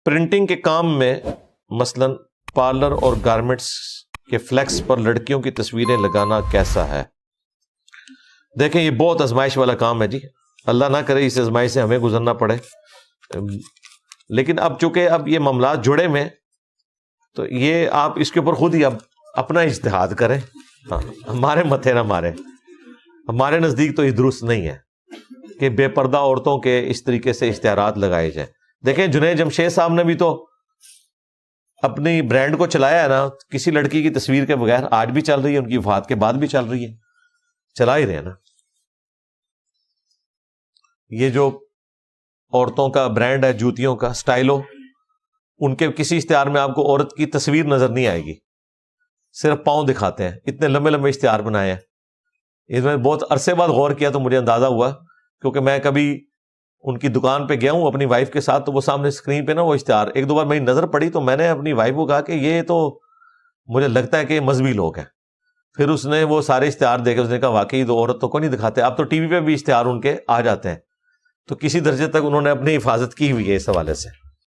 Printing کے کام میں مثلاً پارلر اور گارمنٹس کے فلیکس پر لڑکیوں کی تصویریں لگانا کیسا ہے؟ دیکھیں یہ بہت آزمائش والا کام ہے جی، اللہ نہ کرے اس آزمائش سے ہمیں گزرنا پڑے، لیکن اب چونکہ اب یہ معاملات جڑے میں تو یہ آپ اس کے اوپر خود ہی اب اپنا اجتہاد کریں، ہاں ہمارے متھے نہ مارے، ہمارے نزدیک تو یہ درست نہیں ہے کہ بے پردہ عورتوں کے اس طریقے سے اشتہارات لگائے جائیں۔ دیکھیں جنید جمشید صاحب نے بھی تو اپنی برانڈ کو چلایا ہے نا، کسی لڑکی کی تصویر کے بغیر، آج بھی چل رہی ہے، ان کی وفات کے بعد بھی چل رہی ہے، چلا ہی رہے نا۔ یہ جو عورتوں کا برانڈ ہے جوتیوں کا، سٹائلو، ان کے کسی اشتہار میں آپ کو عورت کی تصویر نظر نہیں آئے گی، صرف پاؤں دکھاتے ہیں، اتنے لمبے لمبے اشتہار بنائے ہیں۔ اس میں بہت عرصے بعد غور کیا تو مجھے اندازہ ہوا، کیونکہ میں کبھی ان کی دکان پہ گیا ہوں اپنی وائف کے ساتھ، تو وہ سامنے اسکرین پہ نا وہ اشتہار ایک دو بار میری نظر پڑی، تو میں نے اپنی وائف کو کہا کہ یہ تو مجھے لگتا ہے کہ یہ مذہبی لوگ ہیں۔ پھر اس نے وہ سارے اشتہار دیکھے، اس نے کہا واقعی تو عورت تو کو نہیں دکھاتے، اب تو ٹی وی پہ بھی اشتہار ان کے آ جاتے ہیں، تو کسی درجے تک انہوں نے اپنی حفاظت کی ہوئی ہے اس حوالے سے۔